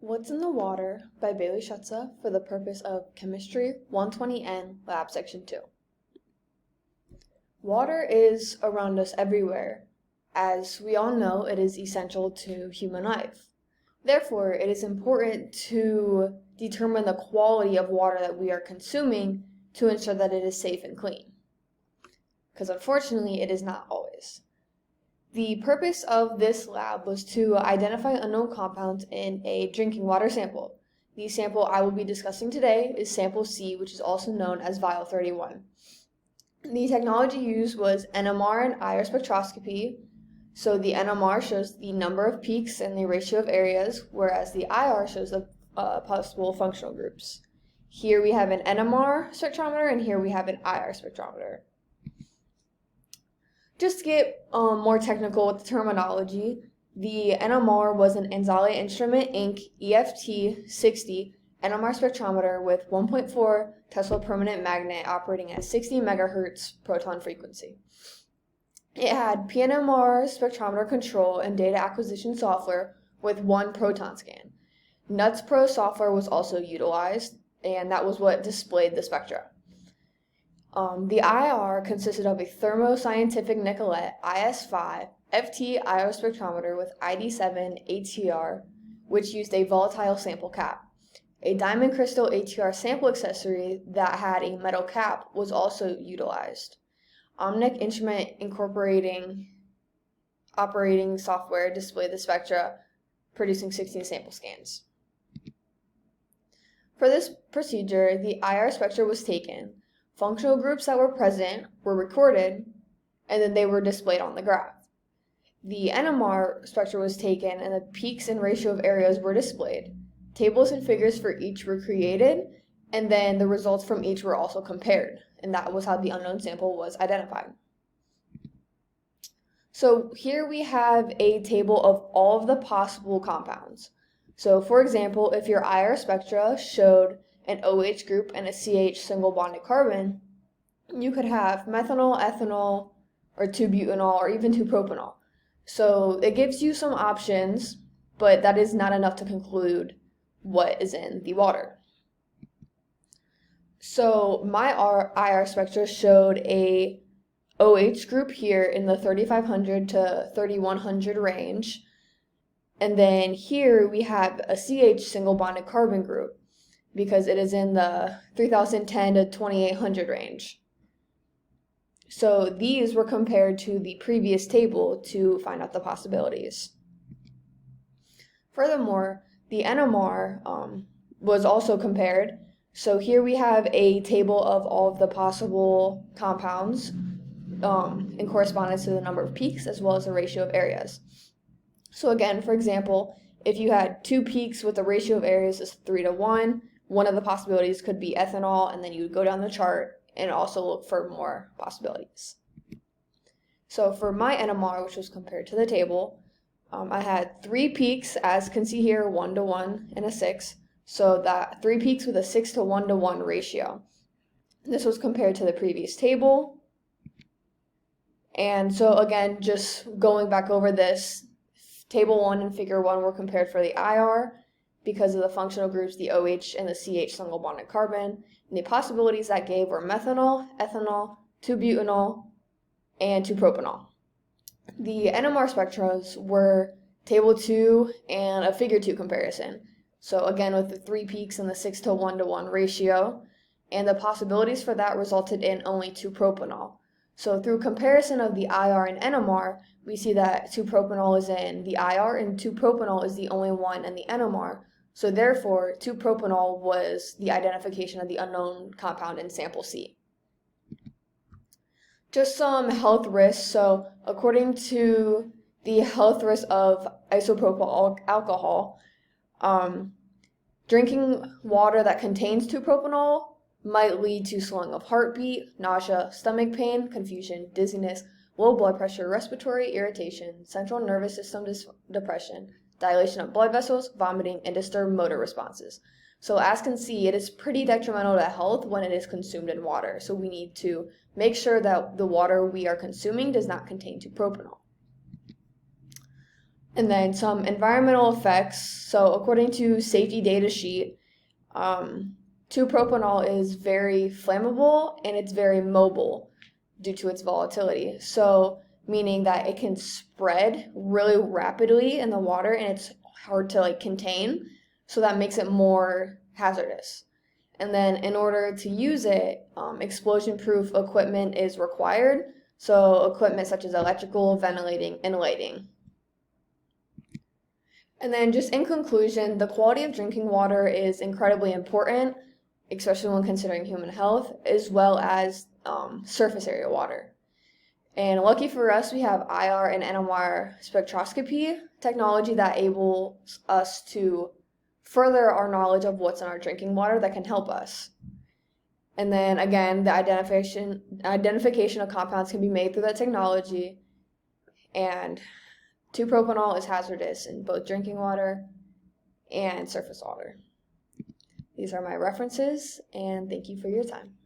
What's in the Water by Bailey Schutze for the purpose of Chemistry 120N Lab Section 2. Water is around us everywhere. As we all know, it is essential to human life. Therefore, it is important to determine the quality of water that we are consuming to ensure that it is safe and clean. Because unfortunately, it is not always. The purpose of this lab was to identify unknown compounds in a drinking water sample. The sample I will be discussing today is sample C, which is also known as vial 31. The technology used was NMR and IR spectroscopy. So the NMR shows the number of peaks and the ratio of areas, whereas the IR shows the possible functional groups. Here we have an NMR spectrometer, and here we have an IR spectrometer. Just to get more technical with the terminology, the NMR was an Anzali Instrument Inc. EFT60 NMR spectrometer with 1.4 Tesla permanent magnet operating at 60 megahertz proton frequency. It had PNMR spectrometer control and data acquisition software with one proton scan. NUTS Pro software was also utilized, and that was what displayed the spectra. The IR consisted of a Thermo Scientific Nicolette IS5 FT IR spectrometer with ID7 ATR, which used a volatile sample cap. A diamond crystal ATR sample accessory that had a metal cap was also utilized. Omnic instrument incorporating operating software displayed the spectra, producing 16 sample scans. For this procedure, the IR spectra was taken. Functional groups that were present were recorded, and then they were displayed on the graph. The NMR spectra was taken, and the peaks and ratio of areas were displayed. Tables and figures for each were created, and then the results from each were also compared, and that was how the unknown sample was identified. So here we have a table of all of the possible compounds. So for example, if your IR spectra showed an OH group and a CH single bonded carbon, you could have methanol, ethanol, or 2-butanol, or even 2-propanol. So it gives you some options, but that is not enough to conclude what is in the water. So my IR spectra showed a OH group here in the 3500 to 3100 range, and then here we have a CH single bonded carbon group, because it is in the 3010 to 2800 range. So these were compared to the previous table to find out the possibilities. Furthermore, the NMR was also compared. So here we have a table of all of the possible compounds in correspondence to the number of peaks as well as the ratio of areas. So again, for example, if you had 2 peaks with a ratio of areas is 3:1, one of the possibilities could be ethanol, and then you would go down the chart and also look for more possibilities. So for my NMR, which was compared to the table, I had 3 peaks, as you can see here, 1:1 and a 6. So that 3 peaks with a 6 to 1:1 ratio. This was compared to the previous table. And so again, just going back over this, Table 1 and Figure 1 were compared for the IR because of the functional groups, the OH and the CH single bonded carbon. And the possibilities that gave were methanol, ethanol, 2-butanol, and 2-propanol. The NMR spectras were Table 2 and a Figure 2 comparison. So again, with the 3 peaks and the 6 to 1:1 ratio, and the possibilities for that resulted in only 2-propanol. So through comparison of the IR and NMR, we see that 2-propanol is in the IR and 2-propanol is the only one in the NMR. So therefore, 2-propanol was the identification of the unknown compound in sample C. Just some health risks. So according to the health risk of isopropyl alcohol, drinking water that contains 2-propanol might lead to slowing of heartbeat, nausea, stomach pain, confusion, dizziness, low blood pressure, respiratory irritation, central nervous system depression, dilation of blood vessels, vomiting, and disturbed motor responses. So as can see, it is pretty detrimental to health when it is consumed in water. So we need to make sure that the water we are consuming does not contain 2-propanol. And then some environmental effects. So according to safety data sheet, 2-propanol is very flammable and it's very mobile due to its volatility. So meaning that it can spread really rapidly in the water and it's hard to contain. So that makes it more hazardous. And then in order to use it, explosion-proof equipment is required. So equipment such as electrical, ventilating, and lighting. And then just in conclusion, the quality of drinking water is incredibly important, especially when considering human health, as well as surface area water. And lucky for us, we have IR and NMR spectroscopy technology that enables us to further our knowledge of what's in our drinking water that can help us. And then again, the identification of compounds can be made through that technology. And 2-propanol is hazardous in both drinking water and surface water. These are my references, and thank you for your time.